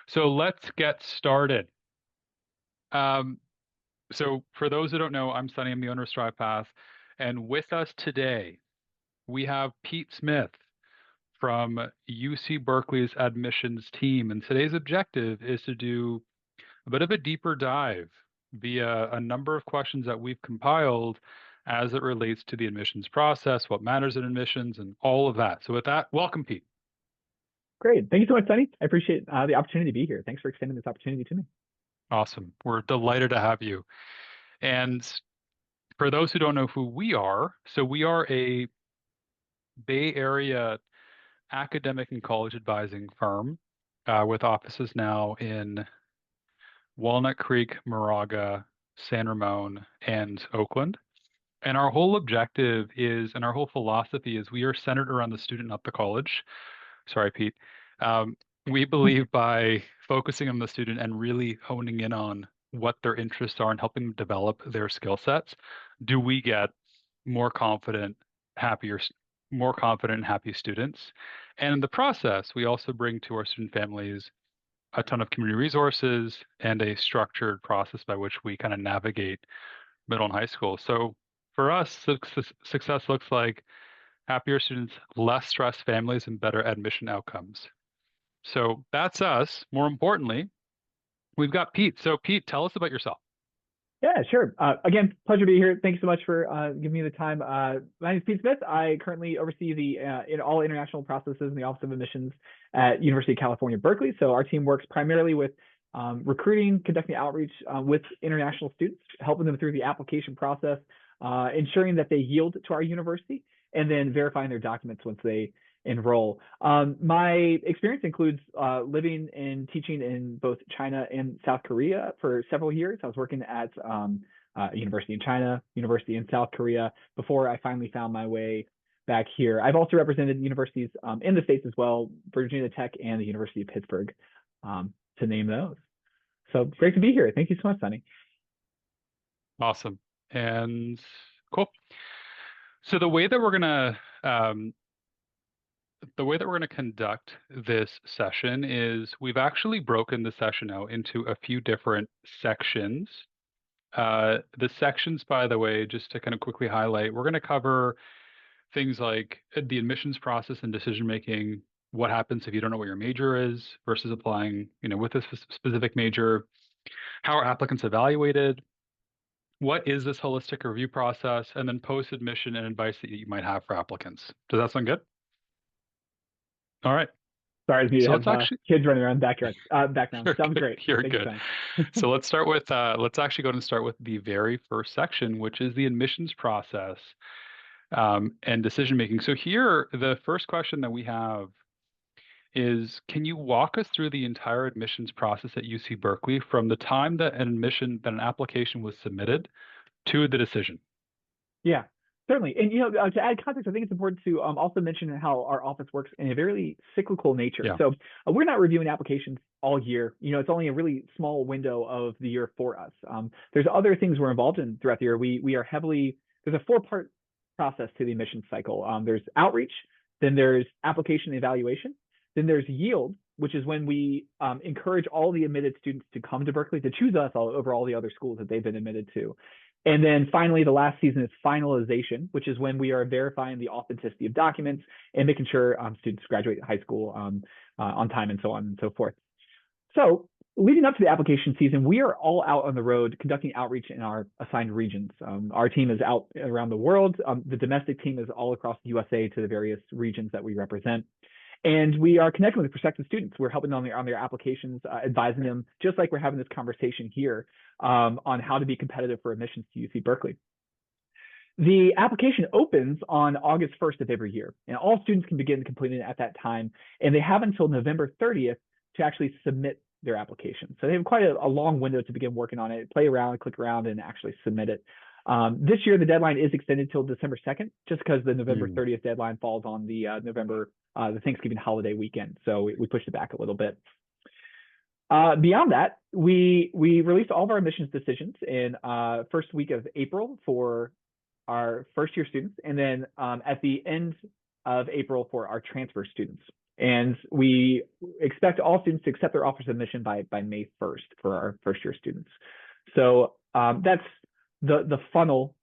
So let's get started. Um, so for those who don't know, I'm Sunny. I'm the owner of StrivePath. And with us today, we have Pete Smith from UC Berkeley's admissions team. And today's objective is to do a bit of a deeper dive via a number of questions that we've compiled as it relates to the admissions process, what matters in admissions, and all of that. So with that, welcome, Pete. Great. Thank you so much, Sunny. I appreciate the opportunity to be here. Thanks for extending this opportunity to me. Awesome. We're delighted to have you. And for those who don't know who we are, so we are a Bay Area academic and college advising firm with offices now in Walnut Creek, Moraga, San Ramon, and Oakland. And our whole objective is, and our whole philosophy is, we are centered around the student, not the college. Sorry, Pete. Um, we believe by focusing on the student and really honing in on what their interests are and helping them develop their skill sets, do we get more confident, happier, more confident and happy students. And in the process, we also bring to our student families a ton of community resources and a structured process by which we kind of navigate middle and high school. So for us, success looks like happier students, less stressed families, and better admission outcomes. So that's us. More importantly, we've got Pete. So Pete, tell us about yourself. Yeah, sure. Again, pleasure to be here. Thank you so much for giving me the time. My name is Pete Smith. I currently oversee the in all international processes in the Office of Admissions at University of California, Berkeley. So our team works primarily with recruiting, conducting outreach with international students, helping them through the application process, ensuring that they yield to our university, and then verifying their documents once they enroll. My experience includes living and teaching in both China and South Korea for several years. I was working at a university in China, university in South Korea, before I finally found my way back here. I've also represented universities in the States as well, Virginia Tech and the University of Pittsburgh, to name those. So great to be here. Thank you so much, Sunny. Awesome. And cool. So the way that we're gonna conduct this session is we've actually broken the session out into a few different sections. The sections, by the way, just to kind of quickly highlight, we're going to cover things like the admissions process and decision making. What happens if you don't know what your major is versus applying, with a specific major? How are applicants evaluated? What is this holistic review process? And then post-admission and advice that you might have for applicants. Does that sound good? All right. Sorry, it's me to So have let's actually kids running around background. You're Sounds good. great. You're Thank you, good. Sunny. So let's actually go ahead and start with the very first section, which is the admissions process and decision making. So here, the first question that we have is, can you walk us through the entire admissions process at UC Berkeley from the time that an application was submitted to the decision? Yeah, certainly. And to add context, I think it's important to also mention how our office works in a very cyclical nature. Yeah. So we're not reviewing applications all year. It's only a really small window of the year for us. There's other things we're involved in throughout the year. We are heavily There's a four-part process to the admissions cycle. There's outreach, then there's application evaluation, then there's yield, which is when we encourage all the admitted students to come to Berkeley to choose us over all the other schools that they've been admitted to. And then finally, the last season is finalization, which is when we are verifying the authenticity of documents and making sure students graduate high school on time and so on and so forth. So leading up to the application season, we are all out on the road conducting outreach in our assigned regions. Our team is out around the world. The domestic team is all across the USA to the various regions that we represent. And we are connecting with prospective students. We're helping them on their applications, advising them, just like we're having this conversation here, on how to be competitive for admissions to UC Berkeley. The application opens on August 1st of every year, and all students can begin completing it at that time. And they have until November 30th to actually submit their application. So they have quite a long window to begin working on it, play around, click around, and actually submit it. This year, the deadline is extended till December 2nd, just because the November 30th deadline falls on the the Thanksgiving holiday weekend. So we pushed it back a little bit. Beyond that, we released all of our admissions decisions in first week of April for our first year students, and then at the end of April for our transfer students. And we expect all students to accept their offers of admission by May 1st for our first year students. So that's the funnel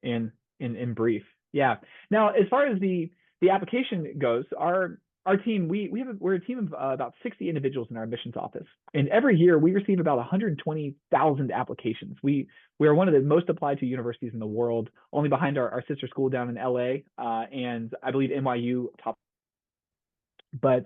in brief. Yeah. Now, as far as the application goes, our team, we're a team of about 60 individuals in our admissions office. And every year we receive about 120,000 applications. We are one of the most applied to universities in the world, only behind our sister school down in LA, and I believe NYU top, but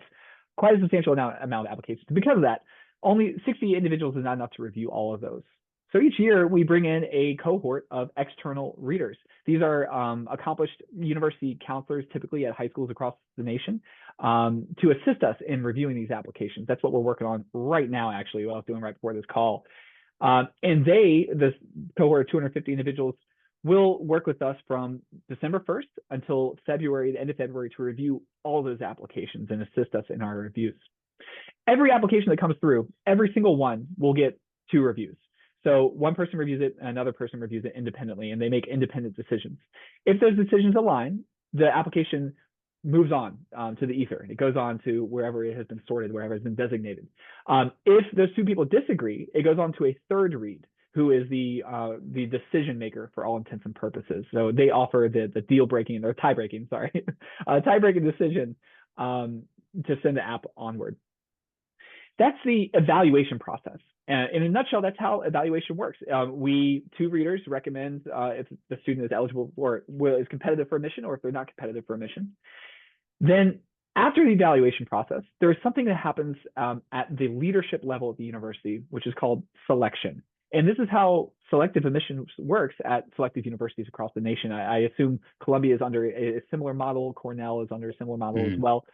quite a substantial amount of applications. Because of that, only 60 individuals is not enough to review all of those. So each year we bring in a cohort of external readers. These are accomplished university counselors, typically at high schools across the nation, to assist us in reviewing these applications. That's what we're working on right now, actually, what I was doing right before this call. And this cohort of 250 individuals will work with us from December 1st until February, the end of February, to review all those applications and assist us in our reviews. Every application that comes through, every single one will get 2 reviews. So one person reviews it, another person reviews it independently, and they make independent decisions. If those decisions align, the application moves on to the ether. It goes on to wherever it has been sorted, wherever it's been designated. If those 2 people disagree, it goes on to a third read, who is the decision maker for all intents and purposes. So they offer the deal breaking or tie breaking, sorry, tie breaking decision to send the app onward. That's the evaluation process. In a nutshell, that's how evaluation works. 2 readers recommend if the student is eligible or is competitive for admission, or if they're not competitive for admission. Then after the evaluation process, there is something that happens at the leadership level of the university, which is called selection. And this is how selective admissions works at selective universities across the nation. I assume Columbia is under a similar model. Cornell is under a similar model as well,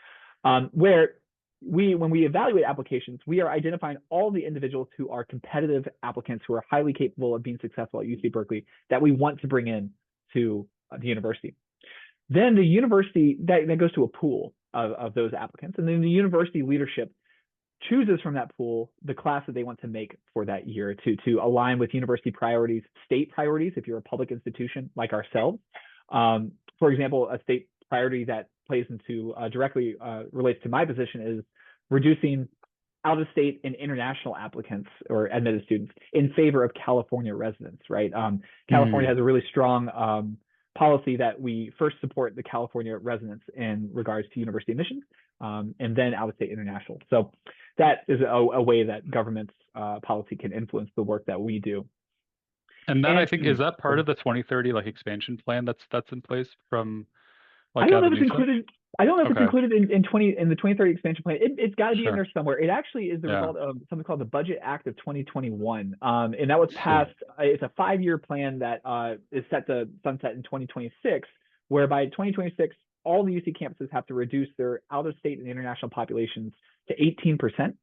where when we evaluate applications, we are identifying all the individuals who are competitive applicants who are highly capable of being successful at UC Berkeley that we want to bring in to the university. Then the university, that goes to a pool of those applicants. And then the university leadership chooses from that pool the class that they want to make for that year to align with university priorities, state priorities, if you're a public institution like ourselves. For example, a state priority that plays into directly relates to my position is reducing out-of-state and international applicants or admitted students in favor of California residents, right? California has a really strong policy that we first support the California residents in regards to university admissions, and then out-of-state international. So that is a way that government's policy can influence the work that we do. And that, I think, is that part of the 2030 like expansion plan that's in place from like I don't know if it's Avenue? included. I don't know if Okay. it's included in 2030 expansion plan. It's got to be in Sure. there somewhere. It actually is the result of something called the Budget Act of 2021, and that was passed. It's a 5-year plan that is set to sunset in 2026, where by 2026 all the UC campuses have to reduce their out-of-state and international populations to 18%.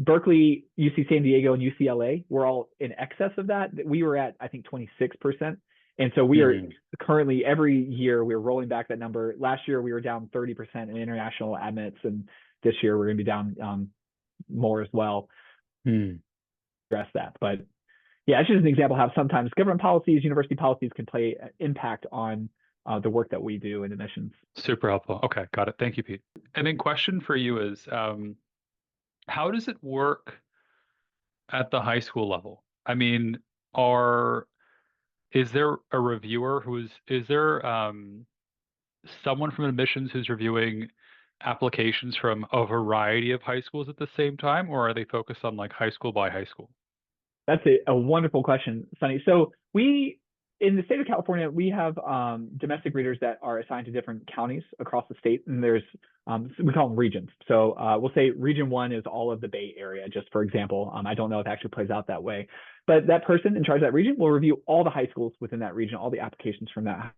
Berkeley, UC San Diego, and UCLA were all in excess of that. We were at, I think, 26%. And so we are currently, every year, we're rolling back that number. Last year, we were down 30% in international admits, and this year we're going to be down more as well. Address that. But yeah, it's just an example of how sometimes government policies, university policies can play impact on the work that we do in admissions. Super helpful. Okay, got it. Thank you, Pete. And then question for you is, how does it work at the high school level? I mean, is there a reviewer is there someone from admissions who's reviewing applications from a variety of high schools at the same time, or are they focused on like high school by high school? That's a wonderful question, Sunny. So in the state of California, we have domestic readers that are assigned to different counties across the state, and there's we call them regions. So we'll say region 1 is all of the Bay Area, just for example. I don't know if it actually plays out that way, but that person in charge of that region will review all the high schools within that region, all the applications from that.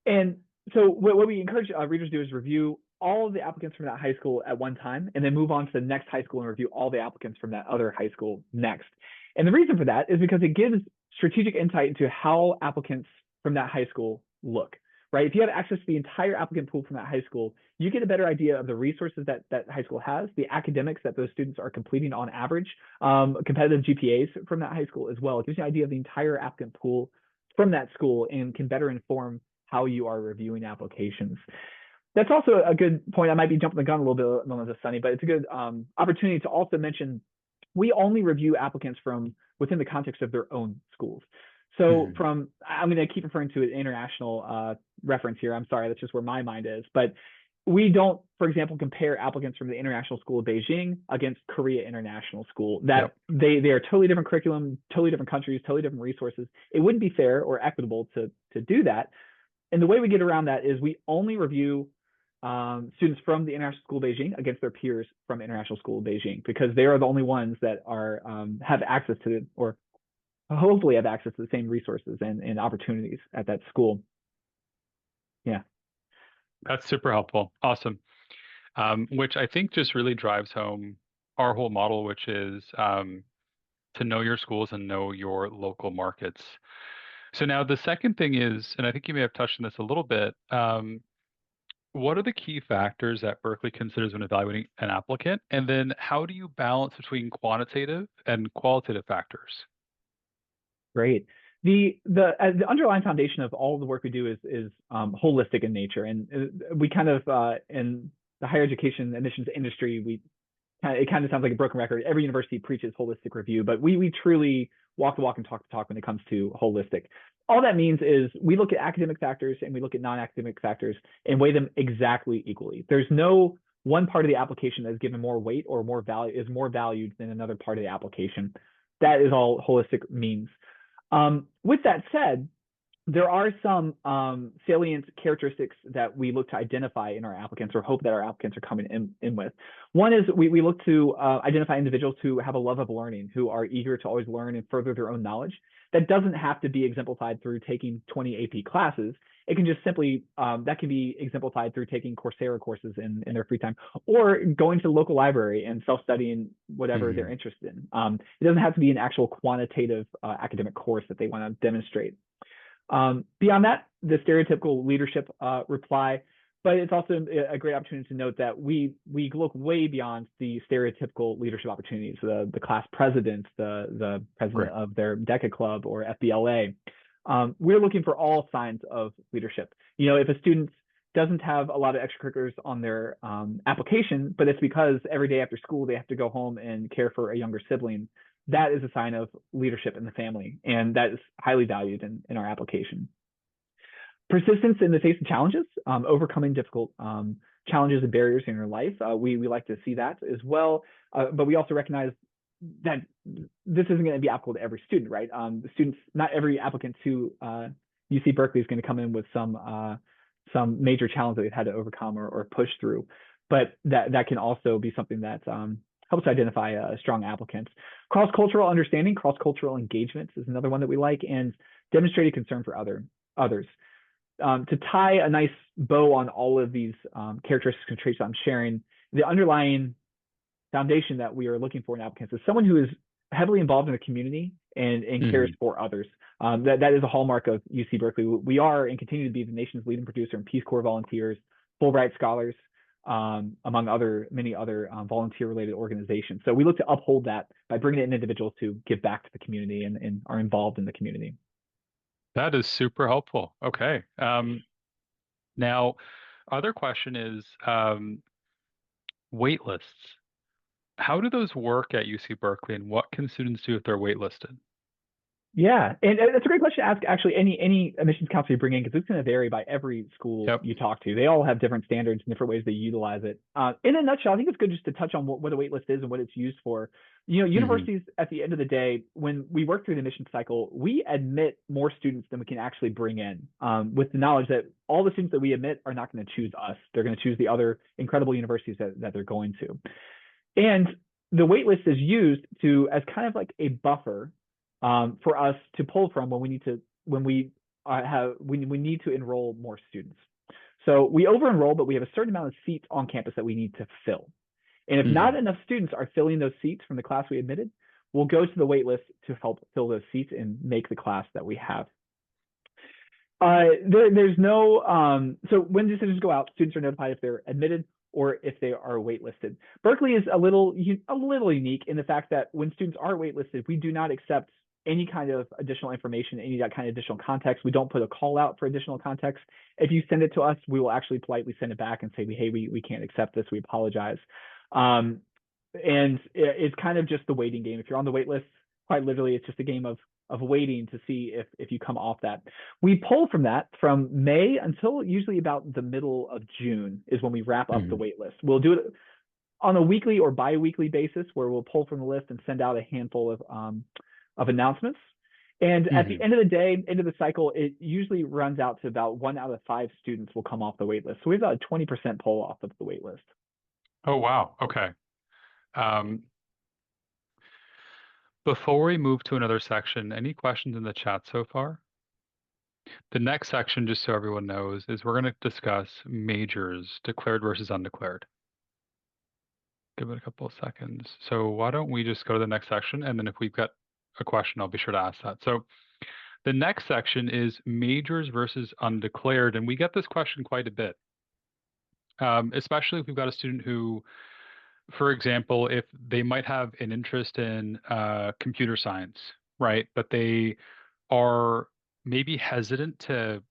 And so what we encourage readers to do is review all of the applicants from that high school at one time, and then move on to the next high school and review all the applicants from that other high school next. And the reason for that is because it gives strategic insight into how applicants from that high school look, right? If you have access to the entire applicant pool from that high school, you get a better idea of the resources that high school has, the academics that those students are completing on average, competitive GPAs from that high school as well. It gives you an idea of the entire applicant pool from that school and can better inform how you are reviewing applications. That's also a good point. I might be jumping the gun a little bit on this, Sunny, but it's a good opportunity to also mention we only review applicants from within the context of their own schools. So Mhm. from, I'm going to keep referring to an international reference here. I'm sorry, that's just where my mind is. But we don't, for example, compare applicants from the International School of Beijing against Korea International School. That Yep. they are totally different curriculum, totally different countries, totally different resources. It wouldn't be fair or equitable to do that. And the way we get around that is we only review students from the International School of Beijing against their peers from International School of Beijing because they are the only ones that are have access to or hopefully have access to the same resources and opportunities at that school. Yeah, That's super helpful. Awesome. Which I think just really drives home our whole model, which is to know your schools and know your local markets. So now the second thing is, and I think you may have touched on this a little bit, what are the key factors that Berkeley considers when evaluating an applicant? And then how do you balance between quantitative and qualitative factors? great. The underlying foundation of all the work we do is holistic in nature, and we kind of in the higher education admissions industry we it kind of sounds like a broken record. Every university preaches holistic review, but we truly walk the walk and talk the talk when it comes to holistic. All that means is we look at academic factors and we look at non-academic factors and weigh them exactly equally. There's no one part of the application that is given more weight or more value is more valued than another part of the application. That is all holistic means. With that said, there are some salient characteristics that we look to identify in our applicants or hope that our applicants are coming in with. One is we look to identify individuals who have a love of learning, who are eager to always learn and further their own knowledge. That doesn't have to be exemplified through taking 20 AP classes. It can just simply, that can be exemplified through taking Coursera courses in their free time or going to the local library and self-studying whatever they're Hmm. interested in. It doesn't have to be an actual quantitative academic course that they want to demonstrate. Beyond that, the stereotypical leadership reply, but it's also a great opportunity to note that we look way beyond the stereotypical leadership opportunities, the class president, the president Great. of their DECA club or FBLA. We're looking for all signs of leadership. You know, if a student doesn't have a lot of extracurriculars on their application, but it's because every day after school they have to go home and care for a younger sibling, that is a sign of leadership in the family, and that is highly valued in our application. Persistence in the face of challenges, overcoming difficult challenges and barriers in your life. We like to see that as well, but we also recognize that this isn't going to be applicable to every student, right? The students, not every applicant to UC Berkeley is going to come in with some major challenge that they've had to overcome or push through, but that can also be something that helps identify strong applicants. Cross-cultural understanding, cross-cultural engagement is another one that we like, and demonstrated concern for others. To tie a nice bow on all of these characteristics and traits I'm sharing, the underlying foundation that we are looking for in applicants is someone who is heavily involved in the community and cares Hmm. for others. That is a hallmark of UC Berkeley. We are and continue to be the nation's leading producer in Peace Corps volunteers, Fulbright scholars, among many other volunteer-related organizations. So we look to uphold that by bringing in individuals to give back to the community and are involved in the community. That is super helpful. Okay. Now, other question is wait lists. How do those work at UC Berkeley, and what can students do if they're waitlisted? Yeah, and it's a great question to ask. Actually, any admissions counselor you bring in, because it's going to vary by every school Yep. you talk to. They all have different standards and different ways they utilize it. In a nutshell, I think it's good just to touch on what a wait list is and what it's used for. You know, Hmm. universities at the end of the day, when we work through the admissions cycle, we admit more students than we can actually bring in, with the knowledge that all the students that we admit are not going to choose us. They're going to choose the other incredible universities that they're going to. And the waitlist is used to as kind of like a buffer for us to pull from when we need to we need to enroll more students. So we over enroll, but we have a certain amount of seats on campus that we need to fill. And if not Hmm. enough students are filling those seats from the class we admitted, we'll go to the waitlist to help fill those seats and make the class that we have. There's no so when decisions go out, students are notified if they're admitted or if they are waitlisted. Berkeley is a little unique in the fact that when students are waitlisted, we do not accept any kind of additional information, any kind of additional context. We don't put a call out for additional context. If you send it to us, we will actually politely send it back and say, hey, we can't accept this. We apologize. And it's kind of just the waiting game. If you're on the wait list, quite literally, it's just a game of waiting to see if you come off that. We pull from that from May until usually about the middle of June is when we wrap up the Mhm. wait list. We'll do it on a weekly or bi-weekly basis where we'll pull from the list and send out a handful of announcements. And at the Mhm. end of the day, end of the cycle, it usually runs out to about 1 out of 5 students will come off the wait list. So we have about a 20% pull off of the wait list. Oh, wow. Okay. Um, Before we move to another section, any questions in the chat so far? The next section, just so everyone knows, is we're going to discuss majors, declared versus undeclared. Give it a couple of seconds. So why don't we just go to the next section, and then if we've got a question, I'll be sure to ask that. So the next section is majors versus undeclared, and we get this question quite a bit, especially if we've got a student who, for example, if they might have an interest in computer science, right? But they are maybe hesitant to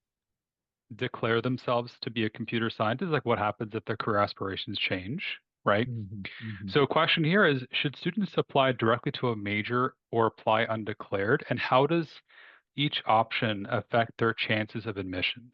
declare themselves to be a computer scientist, like what happens if their career aspirations change, right? Mm-hmm, mm-hmm. So a question here is, should students apply directly to a major or apply undeclared? And how does each option affect their chances of admissions?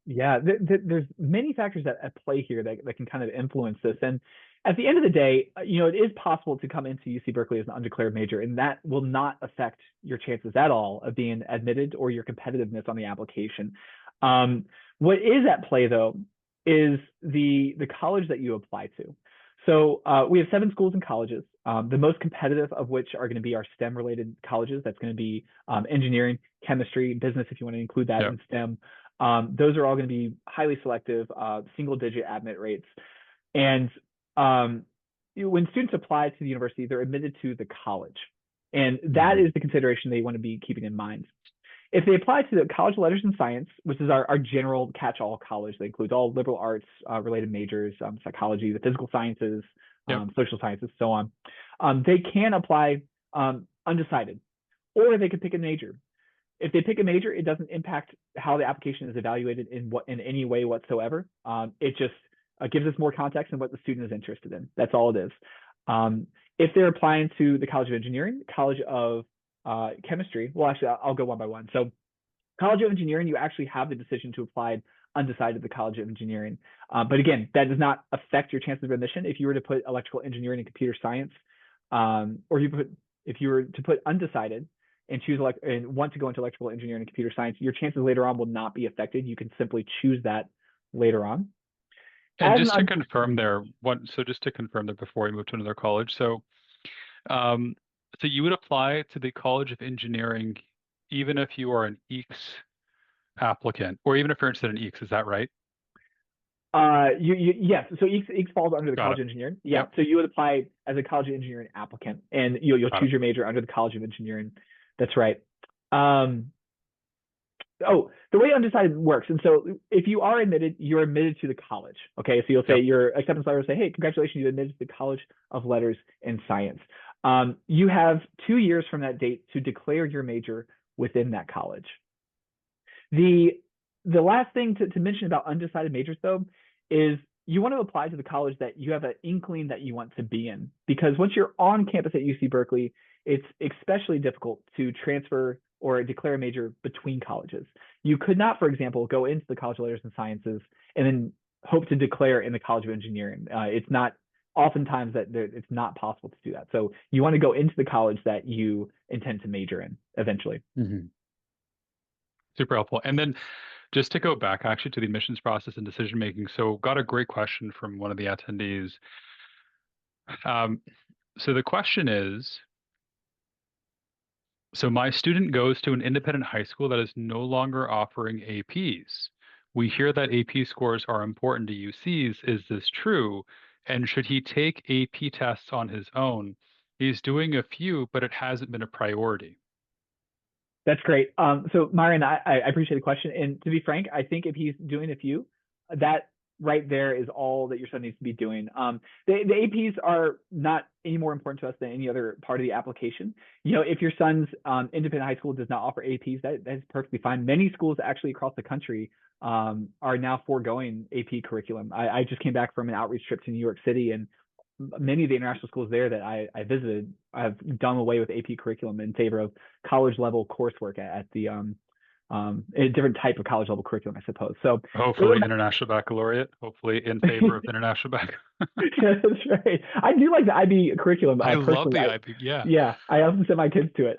Yeah, there's many factors at play here that can kind of influence this. And at the end of the day, it is possible to come into UC Berkeley as an undeclared major, and that will not affect your chances at all of being admitted or your competitiveness on the application. What is at play, though, is the college that you apply to. So we have 7 schools and colleges, the most competitive of which are going to be our STEM-related colleges. That's going to be engineering, chemistry, business, if you want to include that Yep. in STEM. Those are all going to be highly selective, single-digit admit rates. And when students apply to the university, they're admitted to the college. And that Hmm. is the consideration they want to be keeping in mind. If they apply to the College of Letters and Science, which is our general catch-all college that includes all liberal arts related majors, psychology, the physical sciences, Yep. social sciences, so on, they can apply undecided, or they could pick a major. If they pick a major, it doesn't impact how the application is evaluated in any way whatsoever. It just gives us more context on what the student is interested in. That's all it is. If they're applying to the College of Engineering, College of Chemistry, well, actually, I'll go one by one. So College of Engineering, you actually have the decision to apply undecided to the College of Engineering. But again, that does not affect your chances of admission. If you were to put electrical engineering and computer science, or if you were to put undecided and choose and want to go into electrical engineering and computer science, your chances later on will not be affected. You can simply choose that later on. And As an just to confirm there, just to confirm that before we move to another college, um, so you would apply to the College of Engineering even if you are an EECS applicant, or even if you're interested in EECS, is that right? yes. So EECS falls under the Got College it. of Engineering. Yeah. Yep. So you would apply as a College of Engineering applicant, and you'll Got it. choose your major under the College of Engineering. That's right. Um, oh, the way undecided works, and so if you are admitted, you're admitted to the college. Okay. So you'll say Yep. your acceptance letter will say, "Hey, congratulations, you admitted to the College of Letters and Science." You have 2 years from that date to declare your major within that college. The last thing to mention about undecided majors, though, is you want to apply to the college that you have an inkling that you want to be in. Because once you're on campus at UC Berkeley, it's especially difficult to transfer or declare a major between colleges. You could not, for example, go into the College of Letters and Sciences and then hope to declare in the College of Engineering. It's not oftentimes that it's not possible to do that. So you want to go into the college that you intend to major in eventually. Hmm. Super helpful. And then just to go back actually to the admissions process and decision making. So got a great question from one of the attendees. Um, so the question is, so my student goes to an independent high school that is no longer offering APs. We hear that AP scores are important to UCs. Is this true? And should he take AP tests on his own? He's doing a few, but it hasn't been a priority. That's great. So Myron, I appreciate the question. And to be frank, I think if he's doing a few, that right there is all that your son needs to be doing. The APs are not any more important to us than any other part of the application. If your son's independent high school does not offer APs, that's perfectly fine. Many schools actually across the country are now foregoing AP curriculum. I just came back from an outreach trip to New York City, and many of the international schools there that I visited have done away with AP curriculum in favor of college level coursework at the a different type of college level curriculum, I suppose. So Hopefully international baccalaureate, hopefully in favor of international baccalaureate. yeah, that's right. I do like the IB curriculum I love personally. the IB. Yeah. Yeah, I often send my kids to it.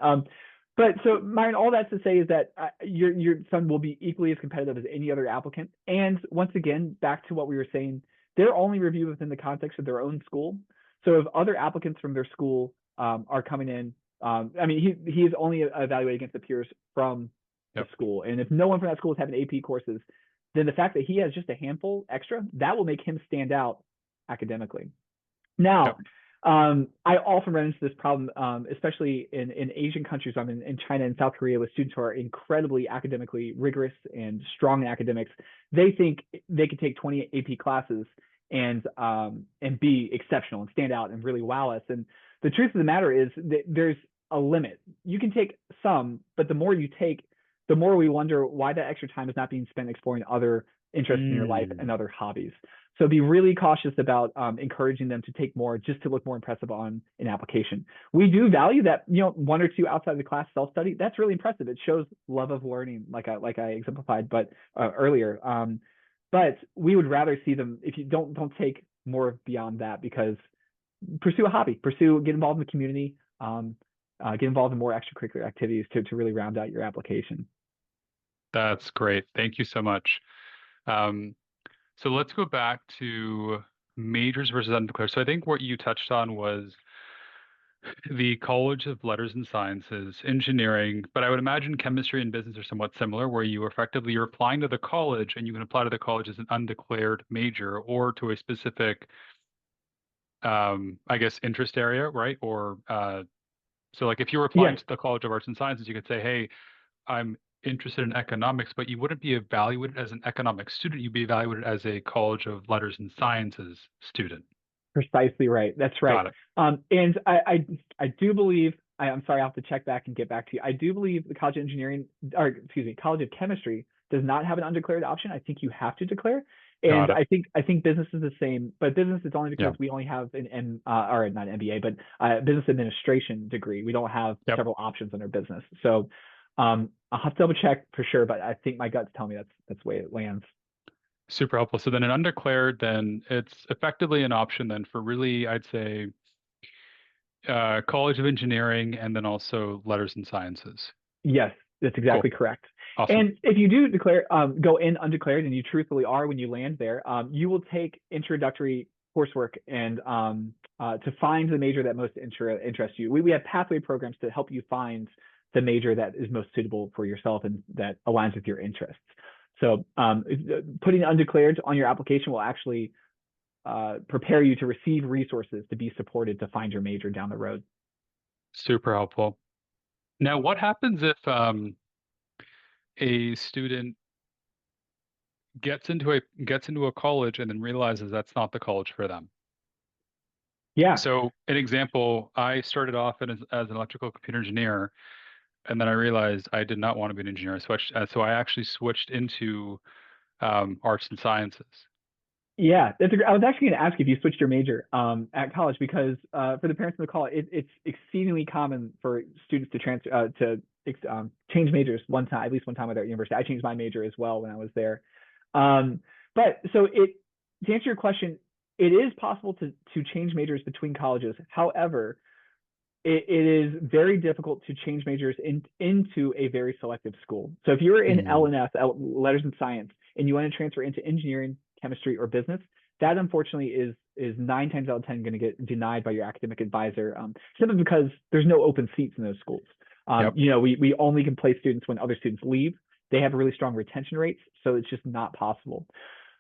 But so, Myron, all that's to say is that your son will be equally as competitive as any other applicant. And once again, back to what we were saying, they're only reviewed within the context of their own school. So if other applicants from their school are coming in, I mean, he is only evaluated against the peers from the school. And if no one from that school is having AP courses, then the fact that he has just a handful extra, that will make him stand out academically. Now, I often run into this problem, especially in Asian countries. I'm in China and South Korea with students who are incredibly academically rigorous and strong in academics. They think they could take 20 AP classes and be exceptional and stand out and really wow us. And the truth of the matter is that there's a limit. You can take some, but the more you take, the more we wonder why that extra time is not being spent exploring other interests in your life and other hobbies. So be really cautious about encouraging them to take more just to look more impressive on an application. We do value that, one or two outside of the class self-study. That's really impressive. It shows love of learning, like I exemplified, earlier. But we would rather see them, if you don't take more beyond that, because pursue a hobby, get involved in the community, get involved in more extracurricular activities to really round out your application. That's great. Thank you so much. So let's go back to majors versus undeclared. So I think what you touched on was the College of Letters and Sciences, engineering, but I would imagine chemistry and business are somewhat similar, where you're applying to the college and you can apply to the college as an undeclared major or to a specific, I guess, interest area, right? Or so like if you were applying to the College of Arts and Sciences, you could say, hey, I'm interested in economics, but you wouldn't be evaluated as an economics student. You'd be evaluated as a College of Letters and Sciences student. Precisely right. That's right. Got it. And I do believe, I'm sorry, I'll have to check back and get back to you. I do believe the College of Engineering, or excuse me, College of Chemistry does not have an undeclared option. I think you have to declare. And I think business is the same, but business is only because we only have or not an MBA, but business administration degree. We don't have several options under business. So I'll have to double check for sure, but I think my guts tell me that's the way it lands. Super helpful. So then an undeclared, then it's effectively an option then for really, I'd say, College of Engineering and then also Letters and Sciences. Yes, that's exactly correct. Awesome. And if you do declare, go in undeclared, and you truthfully are when you land there, you will take introductory coursework and to find the major that most interests you. We have pathway programs to help you find the major that is most suitable for yourself and that aligns with your interests. So putting undeclared on your application will actually prepare you to receive resources to be supported to find your major down the road. Super helpful. Now, what happens if a student gets into a college and then realizes that's not the college for them? Yeah. So an example, I started off as an electrical computer engineer, and then I realized I did not want to be an engineer. So I actually switched into arts and sciences. Yeah, I was actually going to ask if you switched your major at college, because for the parents in the call, it's exceedingly common for students to transfer change majors at least one time at our university. I changed my major as well when I was there. But so to answer your question, it is possible to change majors between colleges. However, it is very difficult to change majors into a very selective school. So if you're in LNS, Letters and Science, and you want to transfer into engineering, chemistry, or business, that unfortunately is 9 times out of 10 going to get denied by your academic advisor, simply because there's no open seats in those schools. We only can place students when other students leave. They have really strong retention rates, so it's just not possible.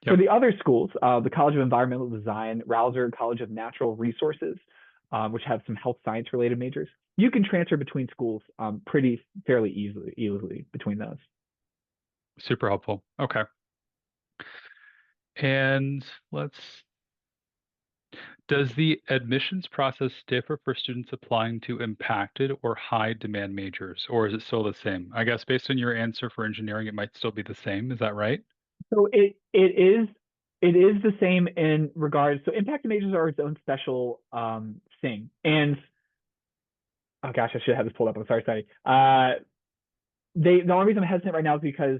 For the other schools, the College of Environmental Design, Rausser College of Natural Resources, which have some health science related majors, you can transfer between schools fairly easily between those. Super helpful. Okay. And let's, does the admissions process differ for students applying to impacted or high demand majors, or is it still the same? I guess based on your answer for engineering, it might still be the same. Is that right? So it is the same in regards. So impacted majors are its own special thing. And oh gosh, I should have this pulled up. I'm sorry. The only reason I'm hesitant right now is because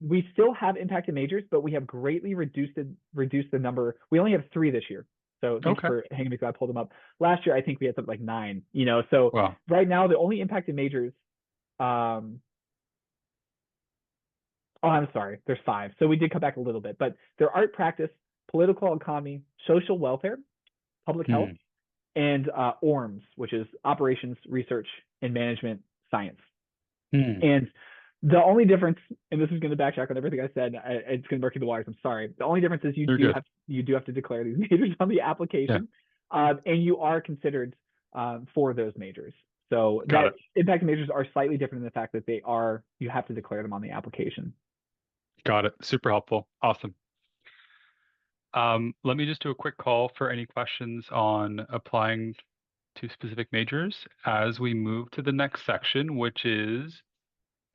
we still have impacted majors, but we have greatly reduced the number. We only have three this year. So thank you Okay. for hanging me. I pulled them up. Last year, I think we had something like nine. So Well, right now the only impacted majors. Um, oh, I'm sorry. There's five. So we did cut back a little bit, but they're art practice, political economy, social welfare, public health, hmm, and ORMS, which is operations, research, and management science. hmm, And the only difference, and this is going to backtrack on everything I said, it's going to murky the waters. I'm sorry. The only difference is you're good. you do have to declare these majors on the Yeah, application, and you are considered for those majors. So got that it. impact majors are slightly different in the fact that you have to declare them on the application. Got it. Super helpful. Awesome. Let me just do a quick call for any questions on applying to specific majors as we move to the next section, which is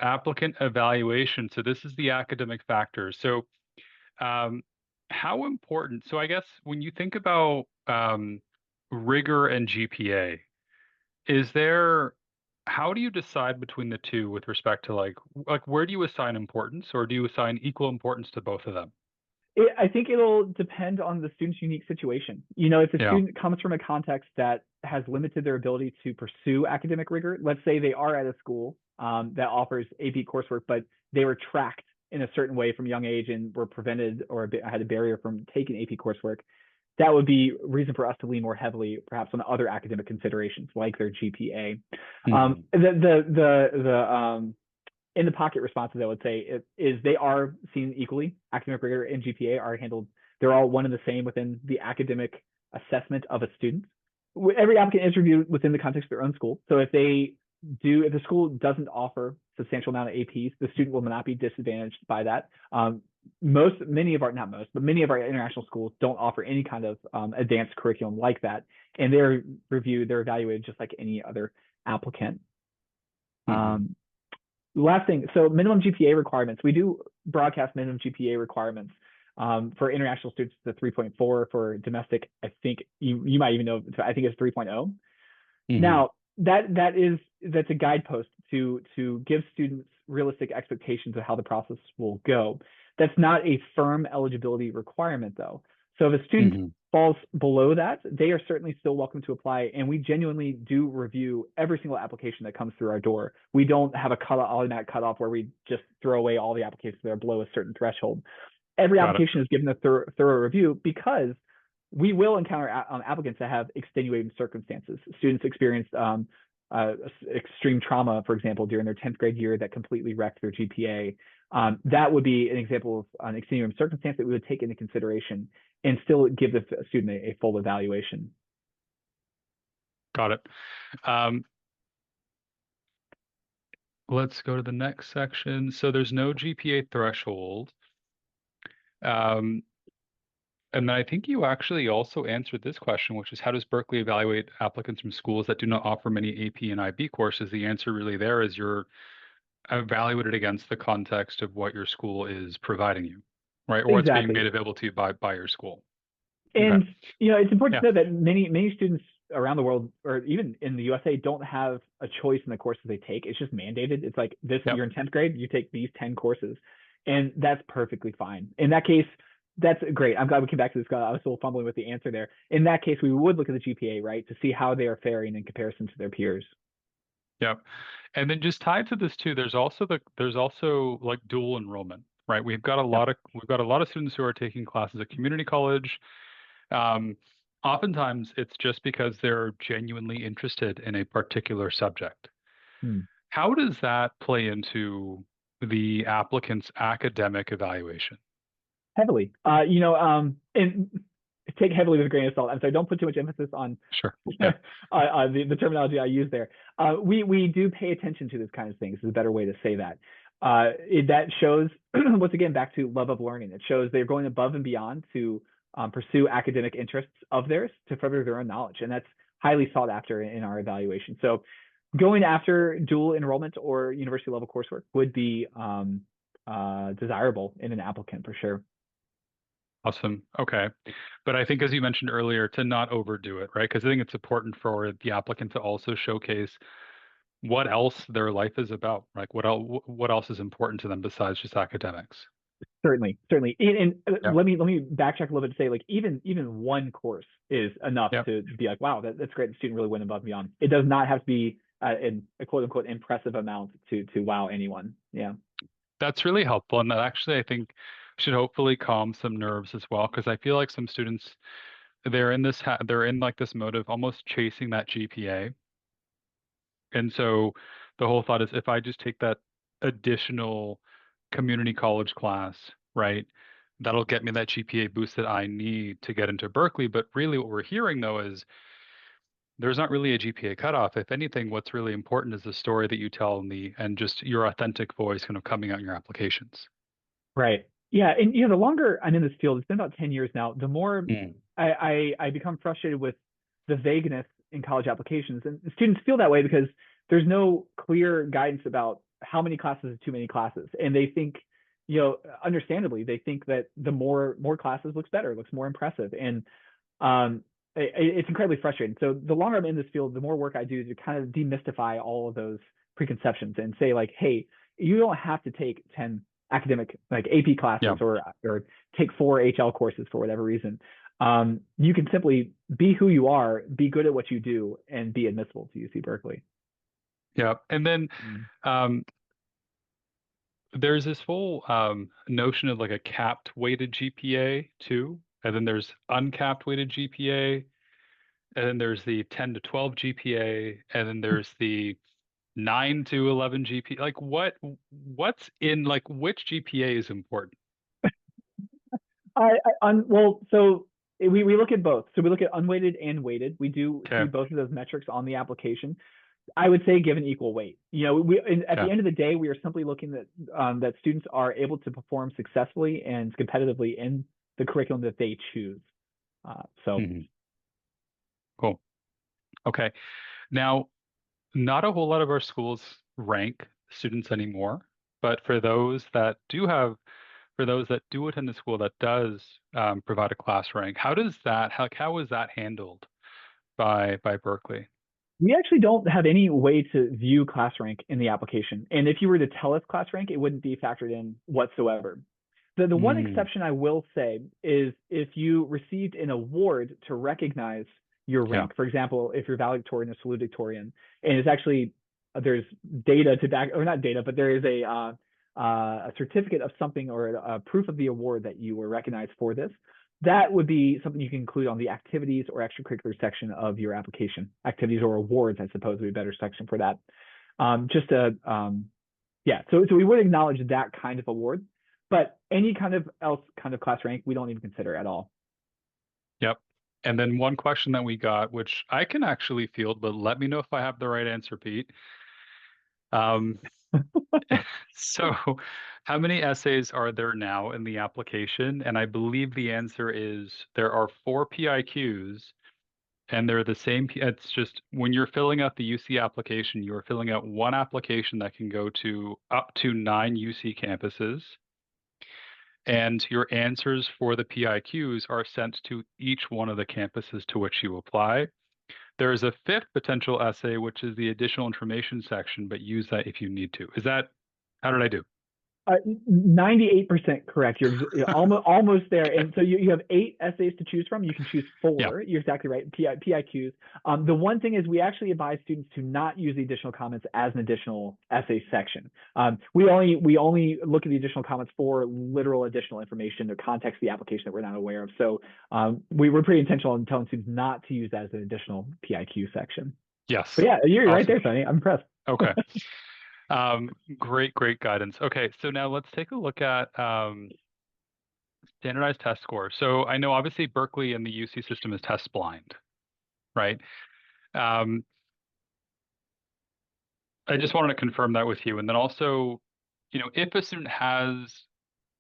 applicant evaluation. So this is the academic factors. So um, how important? So I guess when you think about rigor and GPA, is there, how do you decide between the two with respect to like where do you assign importance, or do you assign equal importance to both of them? I think it'll depend on the student's unique situation. If a Yeah. student comes from a context that has limited their ability to pursue academic rigor, let's say they are at a school that offers AP coursework, but they were tracked in a certain way from a young age and were prevented or had a barrier from taking AP coursework, that would be reason for us to lean more heavily, perhaps, on other academic considerations like their GPA. Hmm. The in the pocket responses, I would say is they are seen equally. Academic rigor and GPA are handled. They're all one and the same within the academic assessment of a student. Every applicant is reviewed within the context of their own school. So if the school doesn't offer substantial amount of APs, the student will not be disadvantaged by that. Many of our, not most, but many of our international schools don't offer any kind of advanced curriculum like that, and they're evaluated just like any other applicant. Hmm. Um, Last thing, so minimum GPA requirements. We do broadcast minimum GPA requirements. For international students, the 3.4. For domestic, I think you might even know, I think it's 3.0. Hmm. Now, that's a guidepost to give students realistic expectations of how the process will go. That's not a firm eligibility requirement, though. So if a student Hmm. falls below that, they are certainly still welcome to apply. And we genuinely do review every single application that comes through our door. We don't have a automatic cutoff where we just throw away all the applications that are below a certain threshold. Every Got it. application is given a thorough review because we will encounter applicants that have extenuating circumstances. Students experienced extreme trauma, for example, during their 10th grade year that completely wrecked their GPA. That would be an example of an extenuating circumstance that we would take into consideration and still give the student a full evaluation. Got it. Um, let's go to the next section. So there's no GPA threshold. Um, and then I think you actually also answered this question, which is how does Berkeley evaluate applicants from schools that do not offer many AP and IB courses? The answer really there is you're evaluated against the context of what your school is providing you, right? Or what's being Exactly. made available to you by your school. Okay. And it's important Yeah. to know that many students around the world, or even in the USA, don't have a choice in the courses they take. It's just mandated. It's like this: Yep. you're in 10th grade, you take these 10 courses, and that's perfectly fine. In that case, that's great. I'm glad we came back to this. I was still fumbling with the answer there. In that case, we would look at the GPA, right, to see how they are faring in comparison to their peers. Yep. And then just tied to this too, there's also like dual enrollment, right? Yep. We've got a lot of students who are taking classes at community college. Um, oftentimes it's just because they're genuinely interested in a particular subject. Hmm. How does that play into the applicant's academic evaluation? Heavily. And take heavily with a grain of salt. I'm sorry, don't put too much emphasis on Sure. Yeah. the terminology I use there. We do pay attention to this kind of things is a better way to say that. That shows once again back to love of learning. It shows they're going above and beyond to pursue academic interests of theirs to further their own knowledge, and that's highly sought after in our evaluation. So, going after dual enrollment or university level coursework would be desirable in an applicant for sure. Awesome. Okay. But I think, as you mentioned earlier, to not overdo it, right? Because I think it's important for the applicant to also showcase what else their life is about. Like what else is important to them besides just academics. Certainly, certainly. And Yeah. let me backtrack a little bit to say, like, even one course is enough Yeah. to be like, wow, that's great. The student really went above and beyond. It does not have to be a quote unquote impressive amount to wow anyone. Yeah. That's really helpful. And that actually, I think, should hopefully calm some nerves as well. Because I feel like some students, they're in like this mode of almost chasing that GPA. And so the whole thought is if I just take that additional community college class, right, that'll get me that GPA boost that I need to get into Berkeley. But really, what we're hearing though is there's not really a GPA cutoff. If anything, what's really important is the story that you tell and just your authentic voice kind of coming out in your applications. Right. Yeah. And the longer I'm in this field, it's been about 10 years now, the more Mm. I become frustrated with the vagueness in college applications. And students feel that way because there's no clear guidance about how many classes is too many classes. And they think, understandably, they think that the more classes looks better, looks more impressive. And it's incredibly frustrating. So the longer I'm in this field, the more work I do to kind of demystify all of those preconceptions and say like, hey, you don't have to take 10 academic like AP Yeah. classes or take 4 HL courses for whatever reason. You can simply be who you are, be good at what you do, and be admissible to UC Berkeley. Yeah. And then Mm. um, there's this whole notion of like a capped weighted GPA too. And then there's uncapped weighted GPA. And then there's the 10 to 12 GPA. And then there's the 9 to 11 GPA. Like what's in like which GPA is important? Well, so we look at both. So we look at unweighted and weighted. We do see Okay. both of those metrics on the application. I would say given equal weight. At the Okay. end of the day, we are simply looking that students are able to perform successfully and competitively in the curriculum that they choose. So Mhm. Cool. Okay. Now, not a whole lot of our schools rank students anymore, but for those that do attend the school that does provide a class rank, how is that handled by Berkeley? we actually don't have any way to view class rank in the application. And if you were to tell us class rank, it wouldn't be factored in whatsoever. The one Mm, exception I will say is if you received an award to recognize your yeah. rank. For example, if you're valedictorian or salutatorian, and it's actually there's data to back, or not data, but there is a certificate of something or a proof of the award that you were recognized for this. That would be something you can include on the activities or extracurricular section of your application. Activities or awards, I suppose, would be a better section for that. Just a yeah, so we would acknowledge that kind of award, but any kind of class rank we don't even consider at all. Yep. And then one question that we got, which I can actually field, but let me know if I have the right answer, Pete. Um, so how many essays are there now in the application? And I believe the answer is there are four PIQs. And they're the same. It's just when you're filling out the UC application, you're filling out one application that can go to up to 9 UC campuses. And your answers for the PIQs are sent to each one of the campuses to which you apply. There is a fifth potential essay, which is the additional information section, but use that if you need to. How did I do? 98% correct. You're almost there. And so you have 8 essays to choose from. You can choose Yeah. 4. You're exactly right. PIQs. The one thing is we actually advise students to not use the additional comments as an additional essay section. We only look at the additional comments for literal additional information or context of the application that we're not aware of. So we're pretty intentional in telling students not to use that as an additional PIQ section. But Yes. yeah, you're right Awesome. there, Sonny. I'm impressed. Okay. Great guidance. Okay, so now let's take a look at standardized test score. So I know obviously Berkeley and the UC system is test blind, right? Um, I just wanted to confirm that with you. And then also, if a student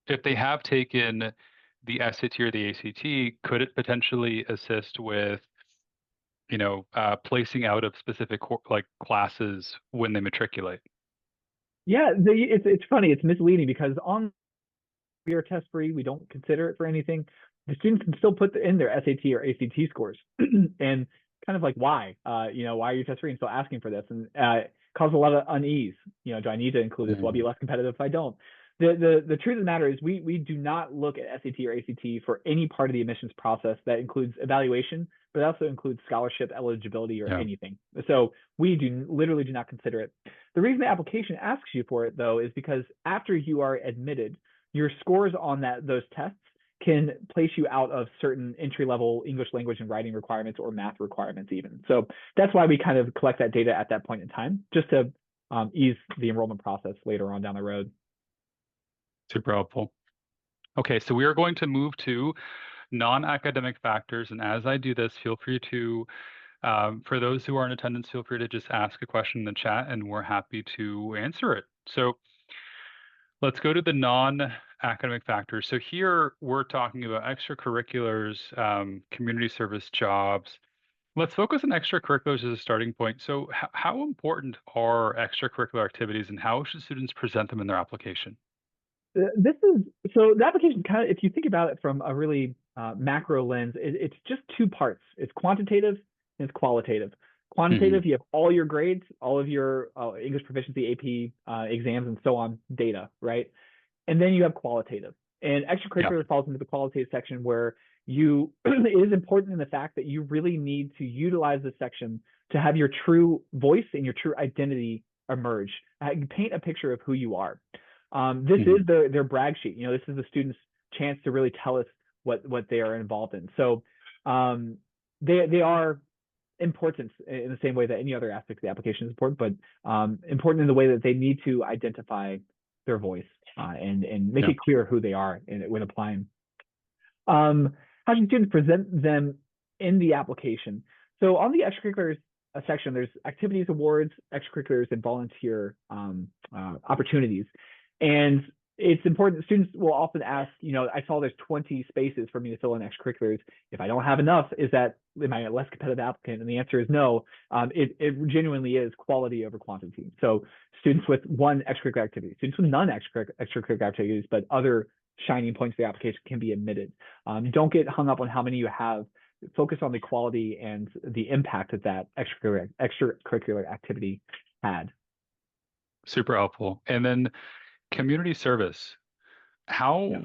if they have taken the SAT or the ACT, could it potentially assist with, placing out of specific like classes when they matriculate? Yeah, it's funny. It's misleading because on we are test free. We don't consider it for anything. The students can still put in their SAT or ACT scores, and kind of like why, why are you test free and still asking for this, and cause a lot of unease. Do I need to include this? Will I be Mm. less competitive if I don't? The truth of the matter is we do not look at SAT or ACT for any part of the admissions process that includes evaluation, but also includes scholarship eligibility or Yeah. anything. So we literally do not consider it. The reason the application asks you for it though is because after you are admitted, your scores on those tests can place you out of certain entry level English language and writing requirements or math requirements even. So that's why we kind of collect that data at that point in time, just to ease the enrollment process later on down the road. Super helpful. Okay, so we are going to move to non-academic factors. And as I do this, feel free to, for those who are in attendance, feel free to just ask a question in the chat and we're happy to answer it. So let's go to the non-academic factors. So here we're talking about extracurriculars, community service jobs. Let's focus on extracurriculars as a starting point. So how important are extracurricular activities and how should students present them in their application? This is so the application kind of, if you think about it from a really macro lens, it's just two parts. It's quantitative and it's qualitative. Hmm. Quantitative, you have all your grades, all of your English proficiency, AP exams, and so on data, right? And then you have qualitative. And Yeah. extracurricular falls into the qualitative section where it is important in the fact that you really need to utilize this section to have your true voice and your true identity emerge. Paint a picture of who you are. This Hmm. is their brag sheet. This is the student's chance to really tell us what they are involved in. So they are important in the same way that any other aspect of the application is important, but important in the way that they need to identify their voice and make Yeah. it clear who they are when applying. How should students present them in the application? So on the extracurriculars section, there's activities, awards, extracurriculars, and volunteer opportunities. And it's important. Students will often ask, I saw there's 20 spaces for me to fill in extracurriculars. If I don't have enough, am I a less competitive applicant? And the answer is no. It genuinely is quality over quantity. So students with one extracurricular activity, students with none extracurricular activities, but other shining points of the application can be admitted. Don't get hung up on how many you have. Focus on the quality and the impact that extracurricular activity had. Super helpful. And then community service. Yeah.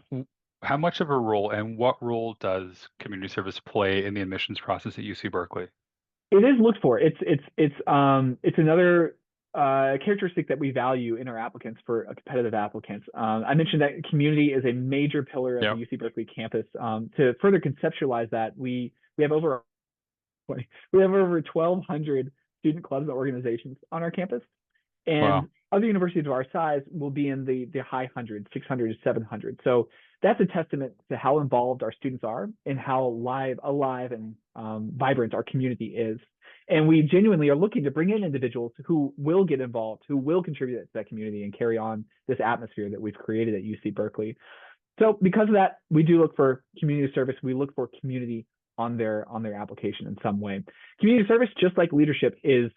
How much of a role and what role does community service play in the admissions process at UC Berkeley? It is looked for. It's another characteristic that we value in our applicants for a competitive applicants. I mentioned that community is a major pillar of the Yep. UC Berkeley campus. To further conceptualize that, we have over 1,200 student clubs and organizations on our campus, and Wow. other universities of our size will be in the high hundreds, 600 to 700. So that's a testament to how involved our students are and how alive, and vibrant our community is. And we genuinely are looking to bring in individuals who will get involved, who will contribute to that community and carry on this atmosphere that we've created at UC Berkeley. So because of that, we do look for community service. We look for community on their application in some way. Community service, just like leadership, is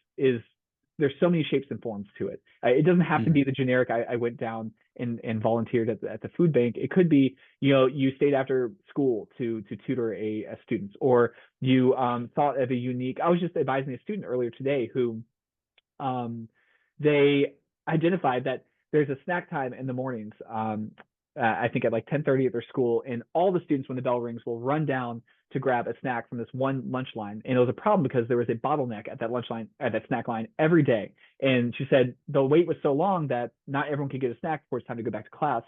there's so many shapes and forms to it. It doesn't have to Mhm. be the generic. I went down and volunteered at the food bank. It could be, you stayed after school to tutor a student, or you thought of a unique. I was just advising a student earlier today who they identified that there's a snack time in the mornings. I think at like 10:30 at their school, and all the students, when the bell rings, will run down to grab a snack from this one lunch line. And it was a problem because there was a bottleneck at that lunch line, at that snack line every day. And she said the wait was so long that not everyone could get a snack before it's time to go back to class.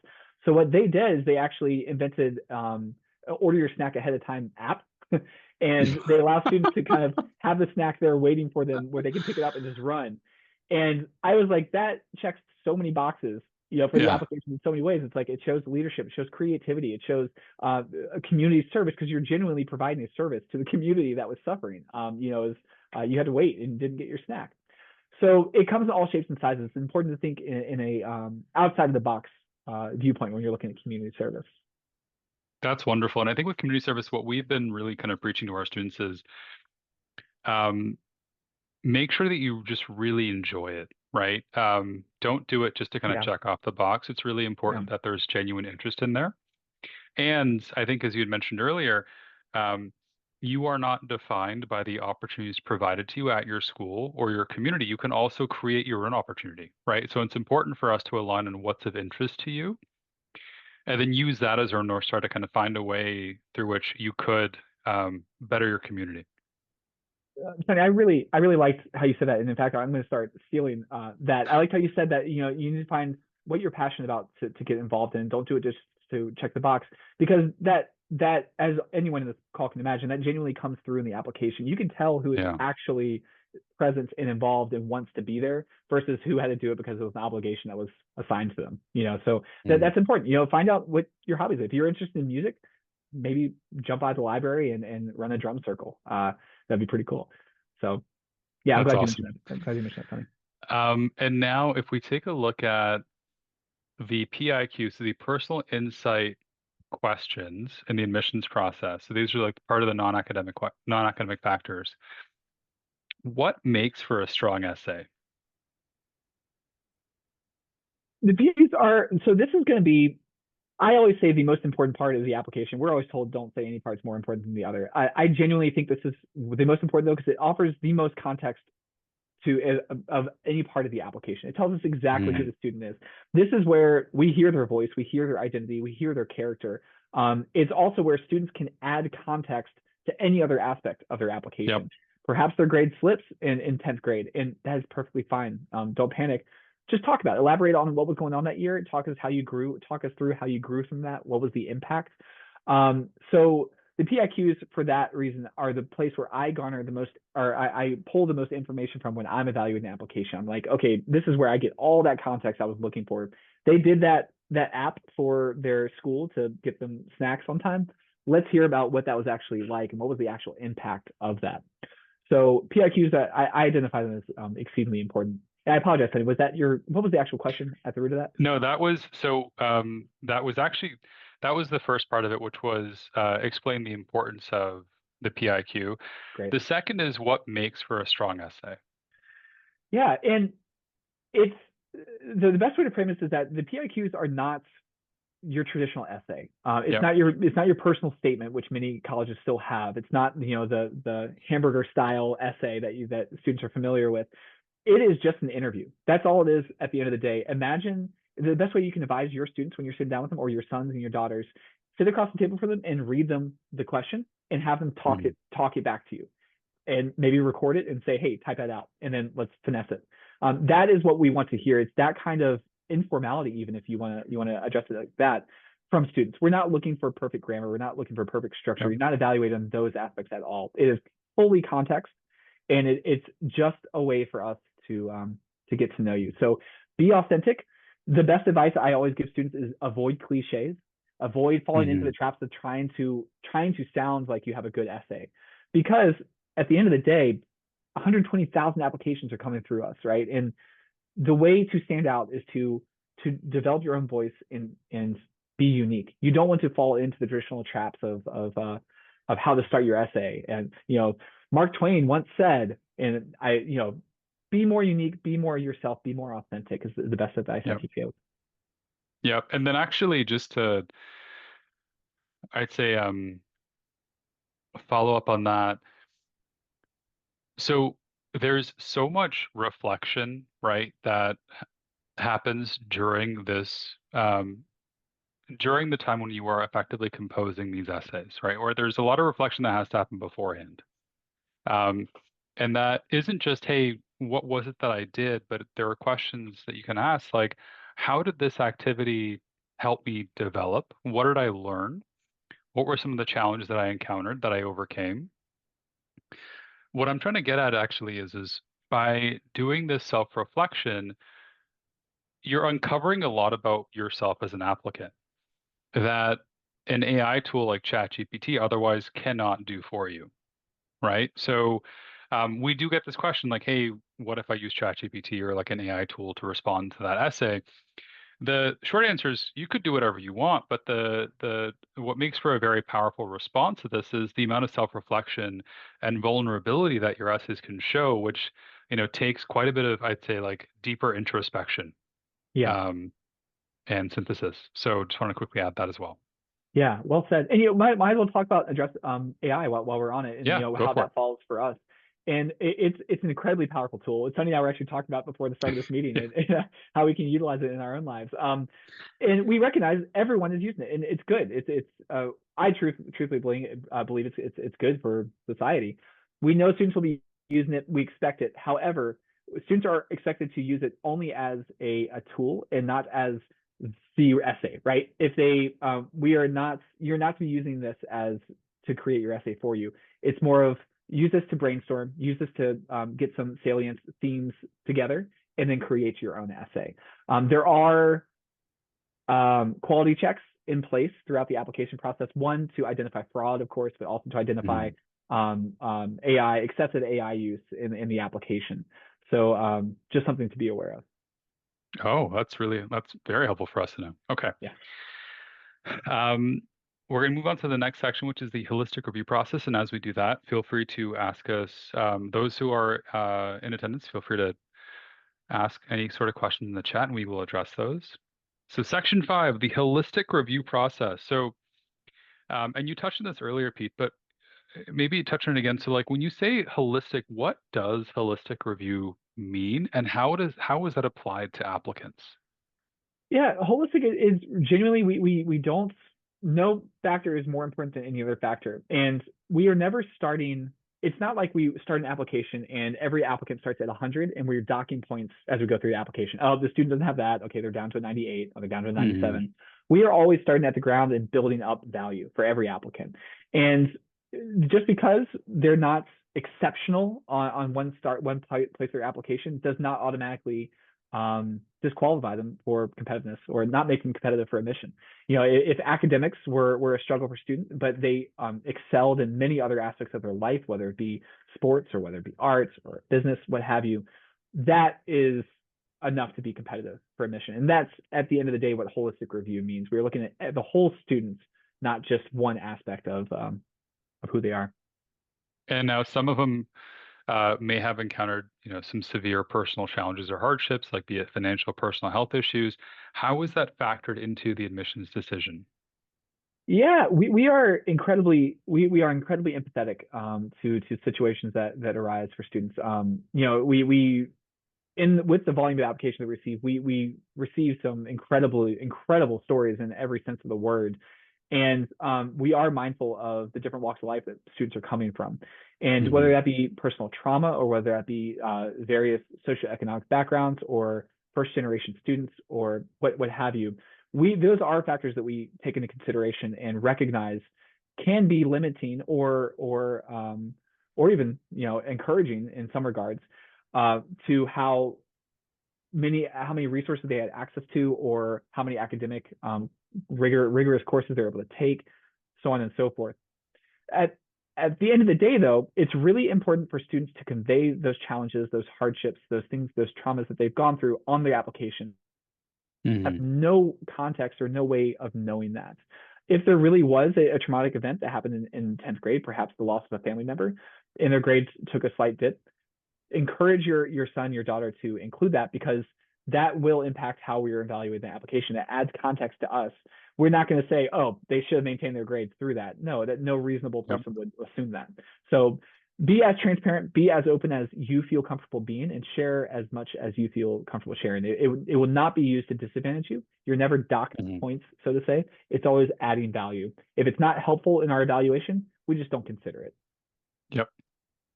So what they did is they actually invented order your snack ahead of time app. And they allow students to kind of have the snack there waiting for them where they can pick it up and just run. And I was like, that checks so many boxes, for the Yeah. application in so many ways. It's like it shows leadership, it shows creativity, it shows a community service because you're genuinely providing a service to the community that was suffering. You had to wait and didn't get your snack. So it comes in all shapes and sizes. It's important to think in a outside of the box viewpoint when you're looking at community service. That's wonderful. And I think with community service, what we've been really kind of preaching to our students is um, make sure that you just really enjoy it, right? Don't do it just to kind of Yeah, check off the box. It's really yeah. important that there's genuine interest in there. And I think, as you had mentioned earlier, um, you are not defined by the opportunities provided to you at your school or your community. You can also create your own opportunity, right? So it's important for us to align on what's of interest to you and then use that as our North Star to kind of find a way through which you could better your community. Sonny, I really liked how you said that, and in fact, I'm going to start stealing that. I liked how you said that you need to find what you're passionate about to get involved in. Don't do it just to check the box, because that as anyone in this call can imagine, that genuinely comes through in the application. You can tell who is Yeah. actually present and involved and wants to be there versus who had to do it because it was an obligation that was assigned to them. So Mhm. that's important. Find out what your hobbies are. If you're interested in music, maybe jump out of the library and run a drum circle. That'd be pretty cool. So yeah, I'm That's glad you awesome. mentioned that. I'm glad you mentioned that, Tony. And now, if we take a look at the PIQ, so the personal insight questions in the admissions process. So these are like part of the non-academic factors. What makes for a strong essay? The views are so. This is going to be. I always say the most important part is the application. We're always told don't say any part's more important than the other. I genuinely think this is the most important though because it offers the most context to of any part of the application. It tells us exactly who Mhm. the student is. This is where we hear their voice, we hear their identity, we hear their character. It's also where students can add context to any other aspect of their Yep. application. Perhaps their grade slips in 10th grade, and that is perfectly fine. Don't panic. Just talk about it. Elaborate on what was going on that year. Talk us how you grew. Talk us through how you grew from that. What was the impact? So the PIQs for that reason are the place where I garner the most, or I pull the most information from when I'm evaluating an application. I'm like, okay, this is where I get all that context I was looking for. They did that app for their school to get them snacks on time. Let's hear about what that was actually like and what was the actual impact of that. So PIQs that I identify them as exceedingly important. And I apologize, Tony. What was the actual question at the root of that? No, that was actually that was the first part of it, which was explain the importance of the PIQ. Great. The second is what makes for a strong essay. Yeah, and it's the best way to frame this is that the PIQs are not your traditional essay. Yep. It's not your personal statement, which many colleges still have. It's not the hamburger style essay that students are familiar with. It is just an interview. That's all it is at the end of the day. Imagine the best way you can advise your students when you're sitting down with them or your sons and your daughters, sit across the table for them and read them the question and have them Mhm. talk it back to you and maybe record it and say, hey, type that out, and then let's finesse it. That is what we want to hear. It's that kind of informality, even if you want to adjust it like that from students. We're not looking for perfect grammar. We're not looking for perfect structure. Yep. You're not evaluating those aspects at all. It is fully context, and it's just a way for us to get to know you. So be authentic. The best advice I always give students is avoid cliches. Avoid falling into the Mhm. traps of trying to sound like you have a good essay, because at the end of the day, 120,000 applications are coming through us, right? And the way to stand out is to develop your own voice and be unique. You don't want to fall into the traditional traps of how to start your essay. And Mark Twain once said, and be more unique, be more yourself, be more authentic is the best advice I Yep. can give. Yep. And then actually just to I'd say follow up on that. So there's so much reflection, right, that happens during the time when you are effectively composing these essays, right? Or there's a lot of reflection that has to happen beforehand. Um, and that isn't just, hey, what was it that I did? But there are questions that you can ask, like, how did this activity help me develop? What did I learn? What were some of the challenges that I encountered that I overcame? What I'm trying to get at actually is by doing this self-reflection, you're uncovering a lot about yourself as an applicant that an AI tool like ChatGPT otherwise cannot do for you, right? So we do get this question like, hey, what if I use ChatGPT or like an AI tool to respond to that essay? The short answer is you could do whatever you want, but the what makes for a very powerful response to this is the amount of self-reflection and vulnerability that your essays can show, which, takes quite a bit of, I'd say, like deeper introspection Yeah. um, and synthesis. So just want to quickly add that as well. Yeah, well said. And might as well talk about address AI while we're on it, and Yeah, go how for it. that falls for us. And it's an incredibly powerful tool. It's something that we're actually talking about before the start of this meeting, and how we can utilize it in our own lives. And we recognize everyone is using it, and it's good. I truthfully believe it's good for society. We know students will be using it. We expect it. However, students are expected to use it only as a tool and not as the essay, right? If they, you're not to be using this as to create your essay for you. It's more of use this to brainstorm, use this to get some salient themes together, and then create your own essay. There are quality checks in place throughout the application process. One, to identify fraud, of course, but also to identify Mhm. excessive AI use in the application. So just something to be aware of. Oh, that's very helpful for us to know. Okay. Yeah. Um, we're going to move on to the next section, which is the holistic review process. And as we do that, feel free to ask us, those who are in attendance, feel free to ask any sort of questions in the chat and we will address those. So section 5, the holistic review process. So, and you touched on this earlier, Pete, but maybe touch on it again. So like when you say holistic, what does holistic review mean and how is that applied to applicants? Yeah, holistic is genuinely we don't, no factor is more important than any other factor. And we are never starting, it's not like we start an application and every applicant starts at 100 and we're docking points as we go through the application. Oh, the student doesn't have that. Okay, they're down to a 98. Oh, they're down to a Hmm. 97. We are always starting at the ground and building up value for every applicant. And just because they're not exceptional on one place of their application does not automatically disqualify them for competitiveness or not make them competitive for admission. If academics were a struggle for students, but they excelled in many other aspects of their life, whether it be sports or whether it be arts or business, what have you, that is enough to be competitive for admission. And that's at the end of the day what holistic review means. We're looking at the whole students, not just one aspect of who they are. And now some of them may have encountered, some severe personal challenges or hardships, like be it financial, personal health issues. How is that factored into the admissions decision? Yeah, we are incredibly empathetic to situations that arise for students. We in with the volume of applications that we receive, we receive some incredible stories in every sense of the word, and we are mindful of the different walks of life that students are coming from, and whether Hmm. that be personal trauma or whether that be various socioeconomic backgrounds or first generation students or what have you, those are factors that we take into consideration and recognize can be limiting or even encouraging in some regards to how many resources they had access to or how many academic rigorous courses they're able to take, so on and so forth. At at the end of the day, though, it's really important for students to convey those challenges, those hardships, those things, those traumas that they've gone through on their application. Have Hmm. no context or no way of knowing that. If there really was a traumatic event that happened in 10th grade, perhaps the loss of a family member, and their grades took a slight dip, encourage your son, your daughter to include that because that will impact how we are evaluating the application. It adds context to us. We're not going to say, oh, they should have maintained their grades through that. No, that no reasonable Yep. person would assume that. So be as transparent, be as open as you feel comfortable being, and share as much as you feel comfortable sharing. It will not be used to disadvantage you. You're never docked Hmm. points, so to say. It's always adding value. If it's not helpful in our evaluation, we just don't consider it. Yep.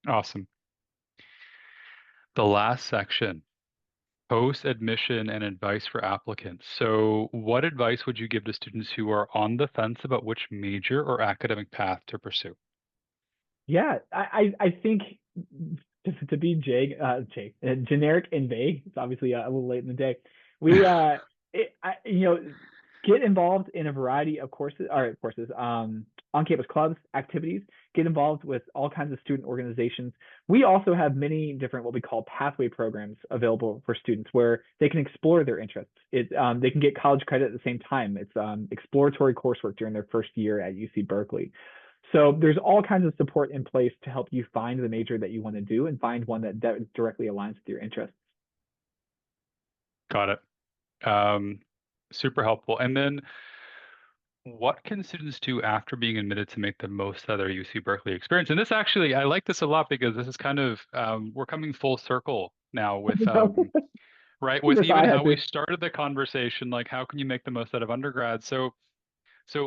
Awesome. The last section, post-admission and advice for applicants. So, what advice would you give to students who are on the fence about which major or academic path to pursue? Yeah, I think to be generic and vague. It's obviously a little late in the day. We it, I, you know Get involved in a variety of on-campus clubs, activities. Get involved with all kinds of student organizations. We also have many different what we call pathway programs available for students where they can explore their interests. They can get college credit at the same time. It's exploratory coursework during their first year at UC Berkeley. So there's all kinds of support in place to help you find the major that you want to do and find one that directly aligns with your interests. Got it. Um, Super helpful. And then what can students do after being admitted to make the most out of their UC Berkeley experience? And this actually, I like this a lot because this is kind of we're coming full circle now with right with Wish even I had how we to. started the conversation, like how can you make the most out of undergrad? So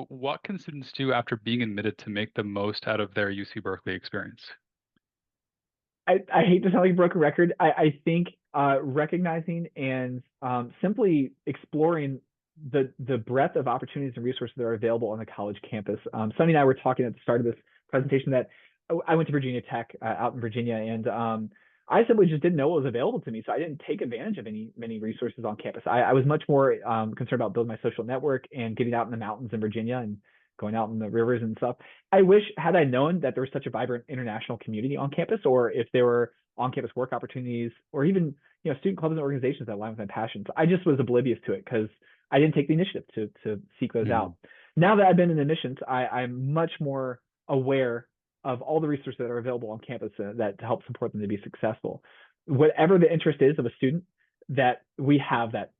what can students do after being admitted to make the most out of their UC Berkeley experience? I hate to sound like a broken record. I think recognizing and simply exploring the breadth of opportunities and resources that are available on the college campus. Sunny and I were talking at the start of this presentation that I went to Virginia Tech out in Virginia, and I simply just didn't know what was available to me, so I didn't take advantage of many resources on campus. I was much more concerned about building my social network and getting out in the mountains in Virginia and going out in the rivers and stuff. I wish had I known that there was such a vibrant international community on campus, or if there were on-campus work opportunities, or even student clubs and organizations that align with my passions. I just was oblivious to it because I didn't take the initiative to seek those Mm, out. Now that I've been in admissions, I'm much more aware of all the resources that are available on campus that to help support them to be successful. Whatever the interest is of a student, that we have that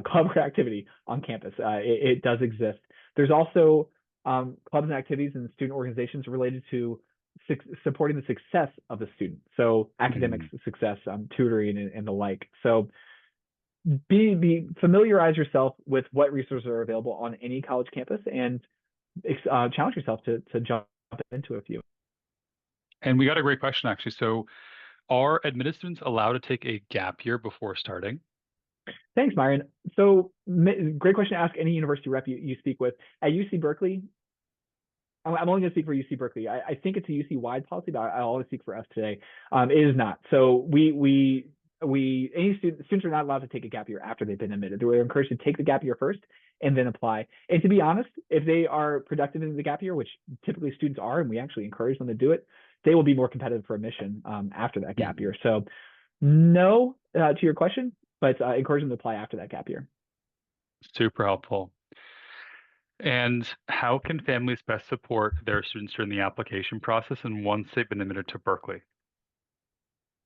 club or activity on campus. It does exist. There's also clubs and activities and student organizations related to supporting the success of the student. So academic mm. success, tutoring, and the like. So familiarize yourself with what resources are available on any college campus and challenge yourself to jump into a few. And we got a great question actually. So are admitted students allowed to take a gap year before starting? Thanks, Myron. So great question to ask any university rep you speak with. At UC Berkeley, I'm only going to speak for UC Berkeley. I think it's a UC wide policy, but I always speak for us today. It is not. So any students are not allowed to take a gap year after they've been admitted. They're encouraged to take the gap year first and then apply. And to be honest, if they are productive in the gap year, which typically students are, and we actually encourage them to do it, they will be more competitive for admission after that gap Mhm. year. So no to your question, but encourage them to apply after that gap year. Super helpful. And how can families best support their students during the application process and once they've been admitted to Berkeley?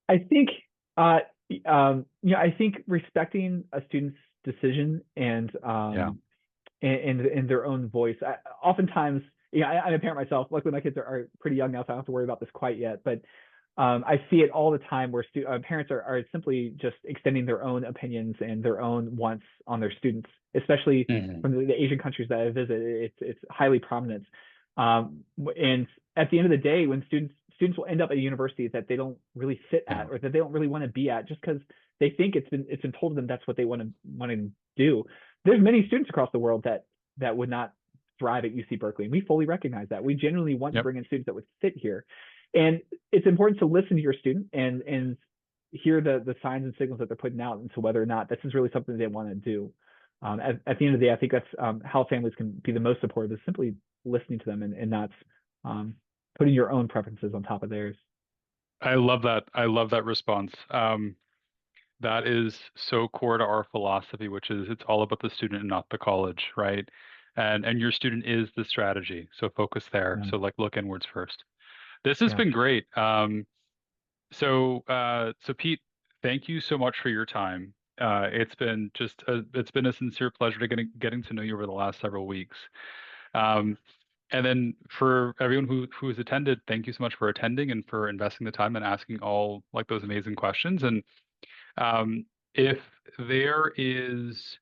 I think I think respecting a student's decision and Yeah. in their own voice. Oftentimes, I'm a parent myself. Luckily, my kids are pretty young now, so I don't have to worry about this quite yet. But I see it all the time where parents are simply just extending their own opinions and their own wants on their students, especially Hmm. from the Asian countries that I visit. It's highly prominent. And at the end of the day, when students will end up at a university that they don't really fit Yeah. at or that they don't really want to be at just because they think it's been told to them that's what they want to do. There's many students across the world that would not thrive at UC Berkeley, and we fully recognize that. We genuinely want to Yep. bring in students that would fit here, and it's important to listen to your student and hear the signs and signals that they're putting out into whether or not this is really something they want to do. At the end of the day, I think that's how families can be the most supportive is simply listening to them and not um, putting your own preferences on top of theirs. I love that. I love that response. That is so core to our philosophy, which is it's all about the student and not the college, right? And your student is the strategy. So focus there. Yeah, So like look inwards first. This has yeah. been great. So Pete, thank you so much for your time. It's been a sincere pleasure to getting to know you over the last several weeks. Um, and then for everyone who has attended, thank you so much for attending and for investing the time and asking all like those amazing questions. And um, if there is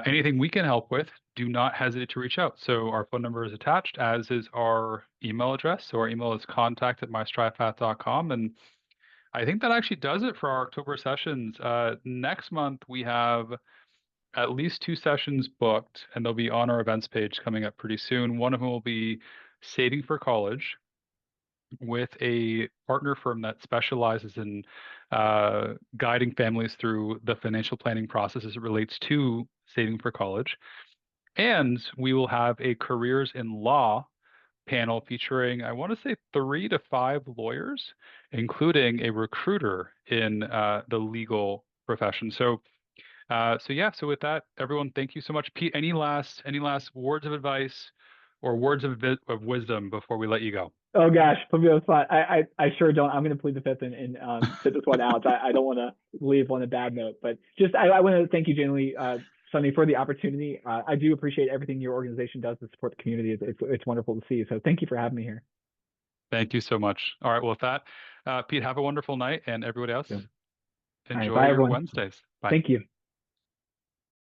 anything we can help with, do not hesitate to reach out. So our phone number is attached, as is our email address. So our email is contact@mystrivepath.com. And I think that actually does it for our October sessions. Next month, we have at least two sessions booked, and they'll be on our events page coming up pretty soon. One of them will be Saving for College with a partner firm that specializes in guiding families through the financial planning process as it relates to saving for college. And we will have a careers in law panel featuring, I want to say, 3 to 5 lawyers, including a recruiter in the legal profession. So yeah. So with that, everyone, thank you so much. Pete, any last words of advice or words of wisdom before we let you go? Oh gosh, put me on the spot. I sure don't. I'm going to plead the fifth and sit this one out. I don't want to leave on a bad note, but just I want to thank you genuinely, Sunny, for the opportunity. I do appreciate everything your organization does to support the community. It's wonderful to see. So thank you for having me here. Thank you so much. All right. Well, with that, Pete, have a wonderful night, and everybody else, So, all right, enjoy bye your everyone. Wednesdays. Bye. Thank you.